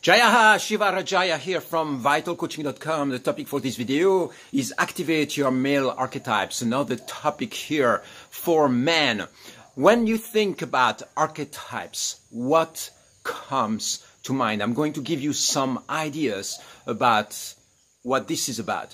Jaya Shiva Rajaya here from vitalcoaching.com. The topic for this video is activate your male archetypes. Another topic here for men. When you think about archetypes, what comes to mind? I'm going to give you some ideas about what this is about.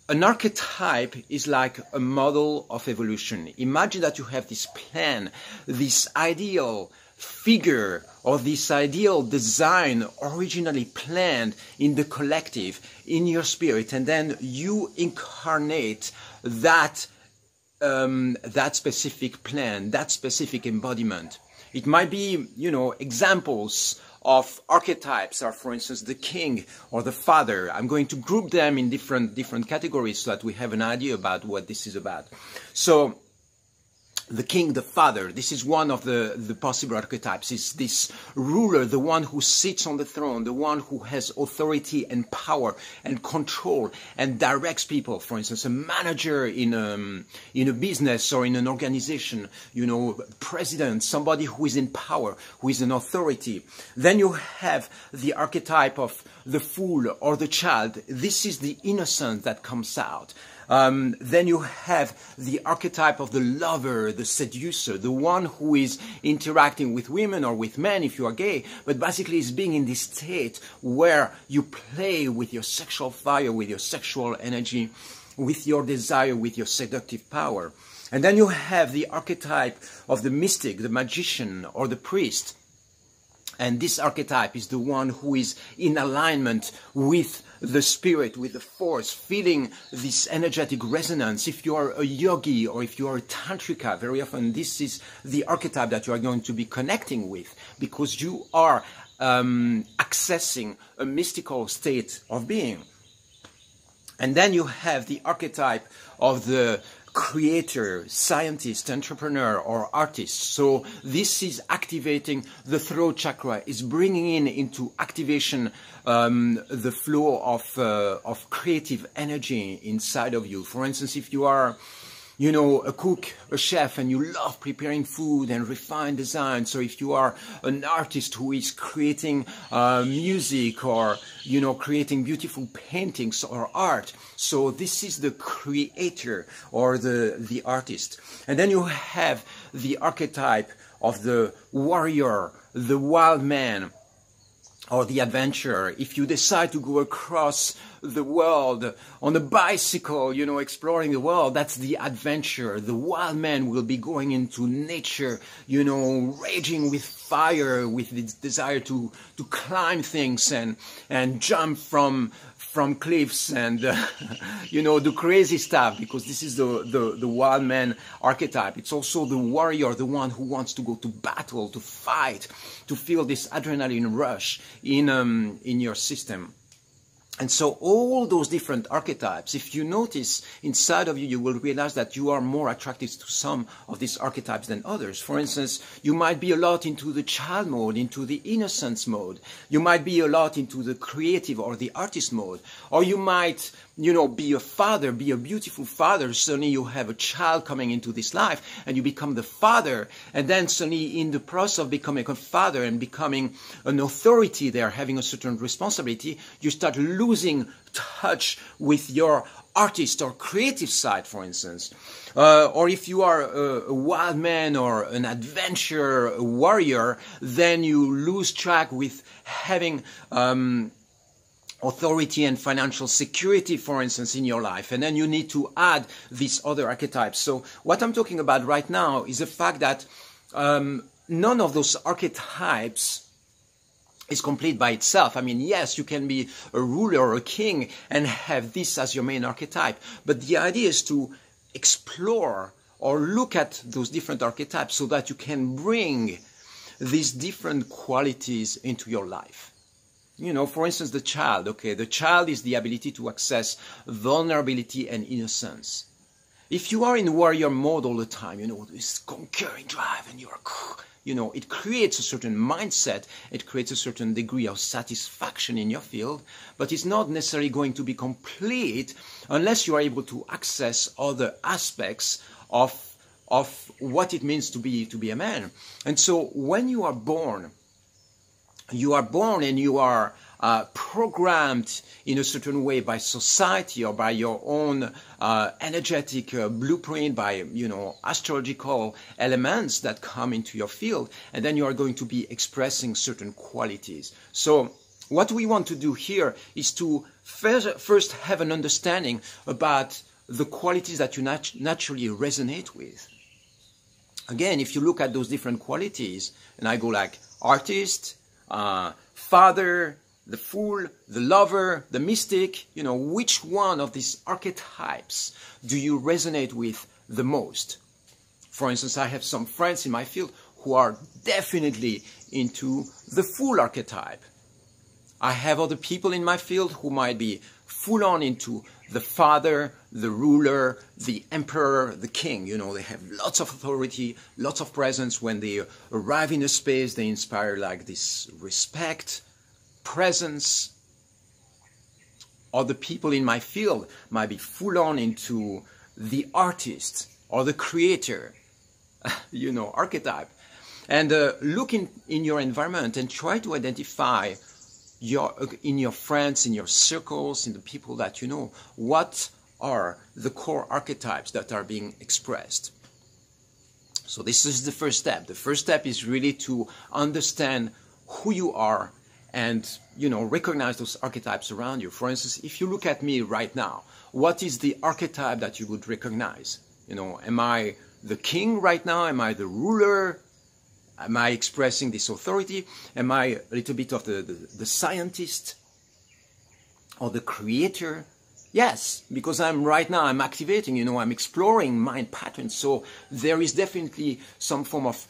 An archetype is like a model of evolution. Imagine that you have this plan, this ideal figure or this ideal design originally planned in the collective, in your spirit, and then you incarnate that that specific plan, that specific embodiment. It might be, examples of archetypes are, for instance, the king or the father. I'm going to group them in different categories so that we have an idea about what this is about. So the king, the father, this is one of the possible archetypes. Is this ruler, the one who sits on the throne, the one who has authority and power and control and directs people. For instance, a manager in a business or in an organization, president, somebody who is in power, who is an authority. Then you have the archetype of the fool or the child. This is the innocence that comes out. Then you have the archetype of the lover, the seducer, the one who is interacting with women or with men if you are gay, but basically is being in this state where you play with your sexual fire, with your sexual energy, with your desire, with your seductive power. And then you have the archetype of the mystic, the magician or the priest. And this archetype is the one who is in alignment with the spirit, with the force, feeling this energetic resonance. If you are a yogi or if you are a tantrika, very often this is the archetype that you are going to be connecting with, because you are accessing a mystical state of being. And then you have the archetype of the creator, scientist, entrepreneur, or artist. So this is activating the throat chakra, is bringing into activation the flow of creative energy inside of you. For instance, if you are a cook, a chef, and you love preparing food and refined design. So if you are an artist who is creating music or, creating beautiful paintings or art. So this is the creator or the artist. And then you have the archetype of the warrior, the wild man, or the adventurer. If you decide to go across the world on a bicycle, exploring the world, that's the adventure. The wild man will be going into nature, raging with fire, with its desire to climb things and jump from cliffs and do crazy stuff, because this is the wild man archetype. It's also the warrior, the one who wants to go to battle, to fight, to feel this adrenaline rush in your system. And so all those different archetypes, if you notice inside of you, you will realize that you are more attracted to some of these archetypes than others. For instance, you might be a lot into the child mode, into the innocence mode. You might be a lot into the creative or the artist mode. Or you might, be a father, be a beautiful father. Suddenly you have a child coming into this life and you become the father. And then suddenly in the process of becoming a father and becoming an authority there, having a certain responsibility, you start losing touch with your artist or creative side, for instance. Or if you are a wild man or an adventurer, a warrior, then you lose track with having authority and financial security, for instance, in your life. And then you need to add these other archetypes. So what I'm talking about right now is the fact that none of those archetypes is complete by itself. I mean, yes, you can be a ruler or a king and have this as your main archetype. But the idea is to explore or look at those different archetypes so that you can bring these different qualities into your life. For instance, the child. Okay, the child is the ability to access vulnerability and innocence. If you are in warrior mode all the time, this conquering drive, and it creates a certain mindset, it creates a certain degree of satisfaction in your field, but it's not necessarily going to be complete unless you are able to access other aspects of what it means to be a man. And so when you are born, you are born and you are programmed in a certain way by society or by your own energetic blueprint, by, you know, astrological elements that come into your field, and then you are going to be expressing certain qualities. So what we want to do here is to first have an understanding about the qualities that you naturally resonate with. Again, if you look at those different qualities, and I go like artist, father, the fool, the lover, the mystic, you know, which one of these archetypes do you resonate with the most? For instance, I have some friends in my field who are definitely into the fool archetype. I have other people in my field who might be full on into the father, the ruler, the emperor, the king. You know, they have lots of authority, lots of presence. When they arrive in a space, they inspire like this respect, presence. Other people in my field might be full on into the artist or the creator, you know, archetype. And look in your environment and try to identify in your friends, in your circles, in the people that you know, what are the core archetypes that are being expressed. So this is the first step. The first step is really to understand who you are and, you know, recognize those archetypes around you. For instance, if you look at me right now, what is the archetype that you would recognize? You know, am I the king right now? Am I the ruler? Am I expressing this authority? Am I a little bit of the scientist or the creator? Yes, because I'm activating, you know, I'm exploring mind patterns. So there is definitely some form of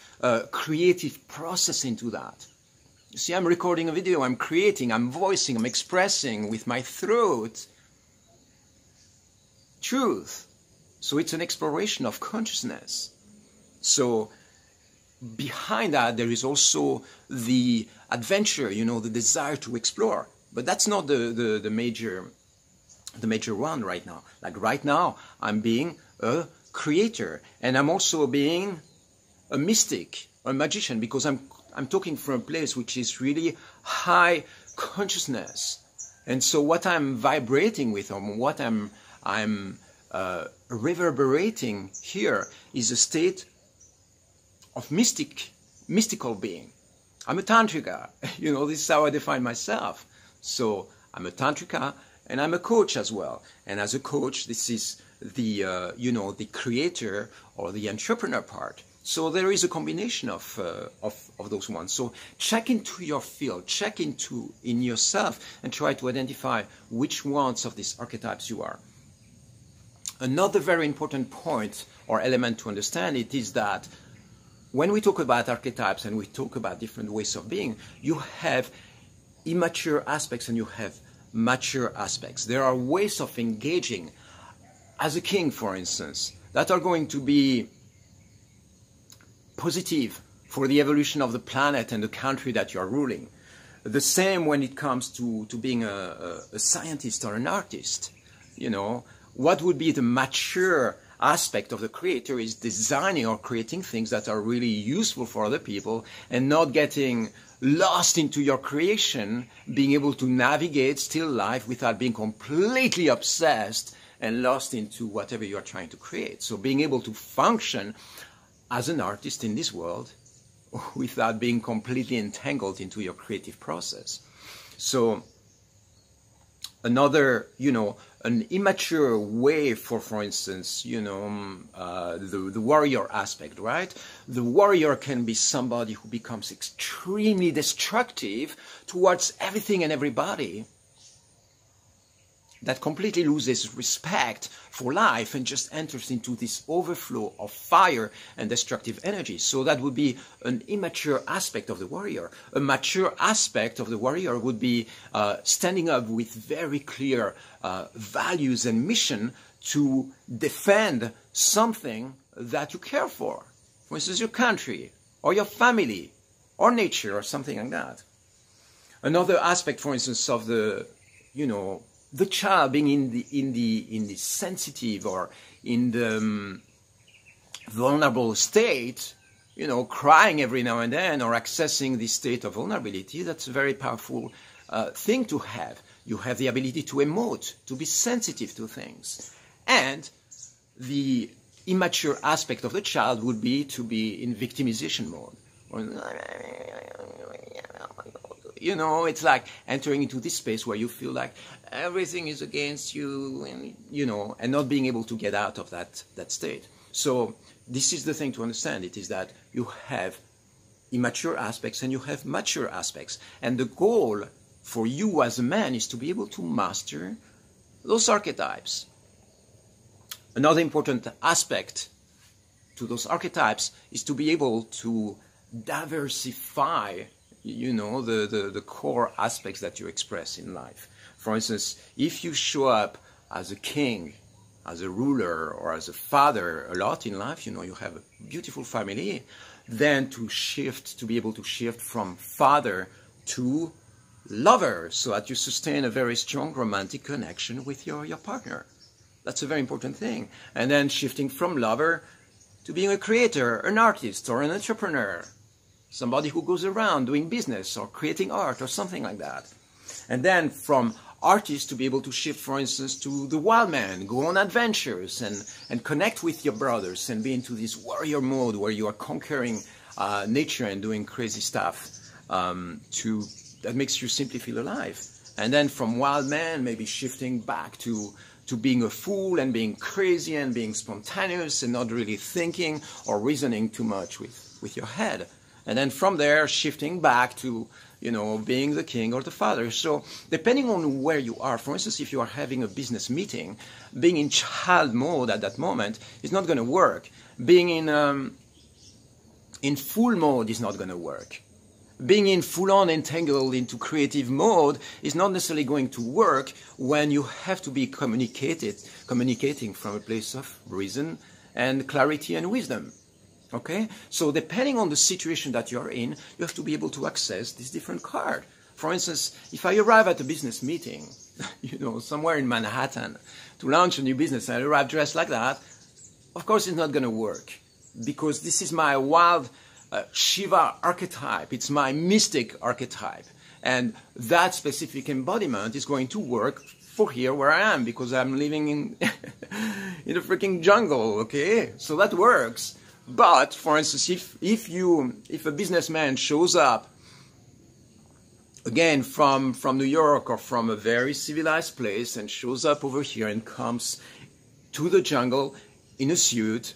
creative process into that. You see, I'm recording a video, I'm creating, I'm voicing, I'm expressing with my throat truth. So it's an exploration of consciousness. So behind that, there is also the adventure, you know, the desire to explore. But that's not the major one right now. Like right now, I'm being a creator, and I'm also being a mystic, a magician, because I'm talking from a place which is really high consciousness. And so what I'm vibrating with, or what I'm reverberating here, is a state of mystical being. I'm a tantrika, you know, this is how I define myself. So I'm a tantrika and I'm a coach as well. And as a coach, this is the, you know, the creator or the entrepreneur part. So there is a combination of those ones. So check into your field, check in yourself and try to identify which ones of these archetypes you are. Another very important point or element to understand it is that when we talk about archetypes and we talk about different ways of being, you have immature aspects and you have mature aspects. There are ways of engaging as a king, for instance, that are going to be positive for the evolution of the planet and the country that you are ruling. The same when it comes to being a scientist or an artist. You know, what would be the mature aspect of the creator is designing or creating things that are really useful for other people and not getting lost into your creation, being able to navigate still life without being completely obsessed and lost into whatever you are trying to create. So being able to function as an artist in this world without being completely entangled into your creative process. So another, you know, an immature way for instance, you know, the warrior aspect, right? The warrior can be somebody who becomes extremely destructive towards everything and everybody, that completely loses respect for life and just enters into this overflow of fire and destructive energy. So that would be an immature aspect of the warrior. A mature aspect of the warrior would be standing up with very clear values and mission to defend something that you care for. For instance, your country or your family or nature or something like that. Another aspect, for instance, of the, you know, the child being in the sensitive or in the vulnerable state you know, crying every now and then or accessing this state of vulnerability, that's a very powerful thing to have. You have the ability to emote, to be sensitive to things. And the immature aspect of the child would be to be in victimization mode. Or, you know, it's like entering into this space where you feel like everything is against you, and, you know, and not being able to get out of that state. So this is the thing to understand. It is that you have immature aspects and you have mature aspects. And the goal for you as a man is to be able to master those archetypes. Another important aspect to those archetypes is to be able to diversify, you know, the core aspects that you express in life. For instance, if you show up as a king, as a ruler, or as a father a lot in life, you know, you have a beautiful family, then to be able to shift from father to lover, so that you sustain a very strong romantic connection with your partner. That's a very important thing. And then shifting from lover to being a creator, an artist, or an entrepreneur, somebody who goes around doing business or creating art or something like that. And then from artist to be able to shift, for instance, to the wild man, go on adventures and connect with your brothers and be into this warrior mode where you are conquering nature and doing crazy stuff that makes you simply feel alive. And then from wild man, maybe shifting back to being a fool and being crazy and being spontaneous and not really thinking or reasoning too much with your head. And then from there, shifting back to, you know, being the king or the father. So depending on where you are, for instance, if you are having a business meeting, being in child mode at that moment is not going to work. Being in full mode is not going to work. Being in full-on entangled into creative mode is not necessarily going to work when you have to be communicating from a place of reason and clarity and wisdom. Okay? So depending on the situation that you're in, you have to be able to access this different card. For instance, if I arrive at a business meeting, you know, somewhere in Manhattan to launch a new business, and I arrive dressed like that, of course it's not going to work, because this is my wild Shiva archetype. It's my mystic archetype. And that specific embodiment is going to work for here where I am, because I'm living in in a freaking jungle, okay? So that works. But, for instance, if a businessman shows up, again, from New York or from a very civilized place, and shows up over here and comes to the jungle in a suit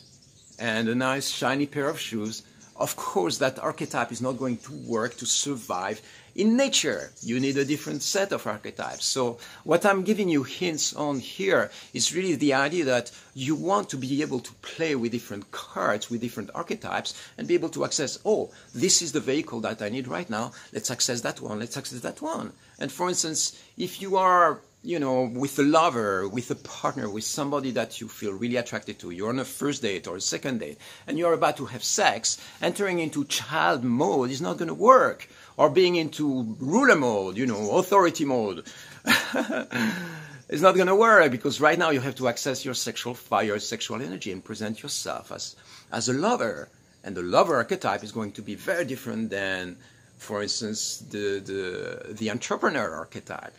and a nice shiny pair of shoes, of course, that archetype is not going to work to survive in nature. You need a different set of archetypes. So what I'm giving you hints on here is really the idea that you want to be able to play with different cards, with different archetypes, and be able to access, oh, this is the vehicle that I need right now. Let's access that one. Let's access that one. And for instance, if you are, you know, with a lover, with a partner, with somebody that you feel really attracted to, you're on a first date or a second date, and you're about to have sex, entering into child mode is not going to work. Or being into ruler mode, you know, authority mode, it's not going to work, because right now you have to access your sexual fire, sexual energy, and present yourself as a lover. And the lover archetype is going to be very different than, for instance, the entrepreneur archetype.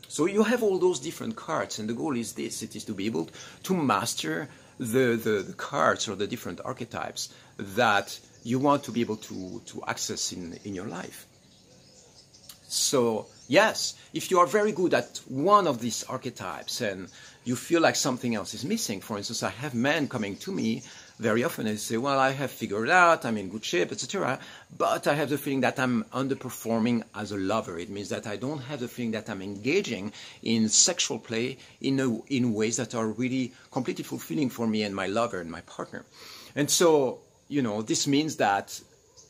So you have all those different cards, and the goal is this: it is to be able to master the cards or the different archetypes that you want to be able to access in your life. So yes, if you are very good at one of these archetypes and you feel like something else is missing, for instance, I have men coming to me very often and say, well, I have figured it out, I'm in good shape, etc., but I have the feeling that I'm underperforming as a lover. It means that I don't have the feeling that I'm engaging in sexual play in ways that are really completely fulfilling for me and my lover and my partner. And so, you know, this means that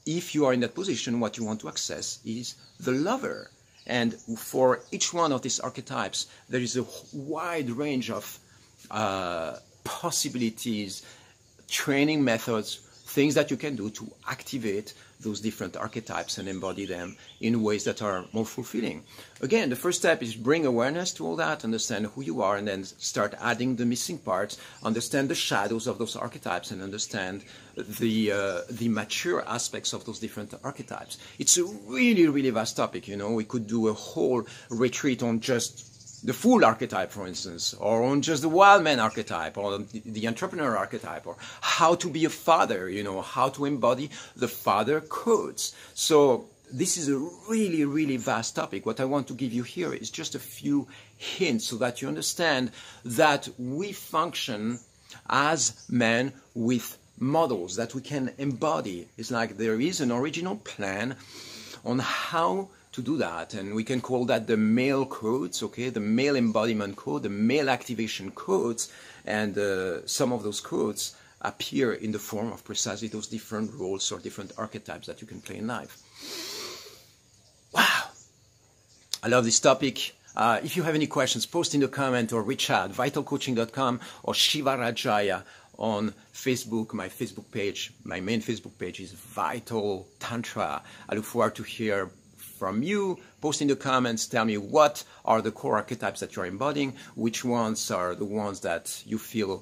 if you are in that position, what you want to access is the lover. And for each one of these archetypes, there is a wide range of possibilities, training methods, things that you can do to activate those different archetypes and embody them in ways that are more fulfilling. Again, the first step is bring awareness to all that, understand who you are, and then start adding the missing parts, understand the shadows of those archetypes, and understand the mature aspects of those different archetypes. It's a really, really vast topic, you know. We could do a whole retreat on just the fool archetype, for instance, or on just the wild man archetype, or the entrepreneur archetype, or how to be a father, you know, how to embody the father codes. So this is a really, really vast topic. What I want to give you here is just a few hints so that you understand that we function as men with models that we can embody. It's like there is an original plan on how to do that, and we can call that the male codes, okay, the male embodiment code, the male activation codes, and some of those codes appear in the form of precisely those different roles or different archetypes that you can play in life. Wow, I love this topic. If you have any questions, post in the comment or reach out, vitalcoaching.com or Shiva Rajaya on Facebook. My Facebook page, my main Facebook page is Vital Tantra. I look forward to hear from you. Post in the comments, tell me what are the core archetypes that you're embodying, which ones are the ones that you feel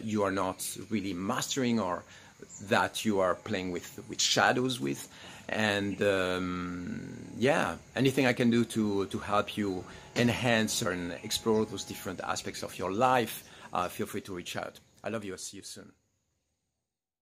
you are not really mastering, or that you are playing with shadows with. And yeah, anything I can do to help you enhance and explore those different aspects of your life, feel free to reach out. I love you. I'll see you soon.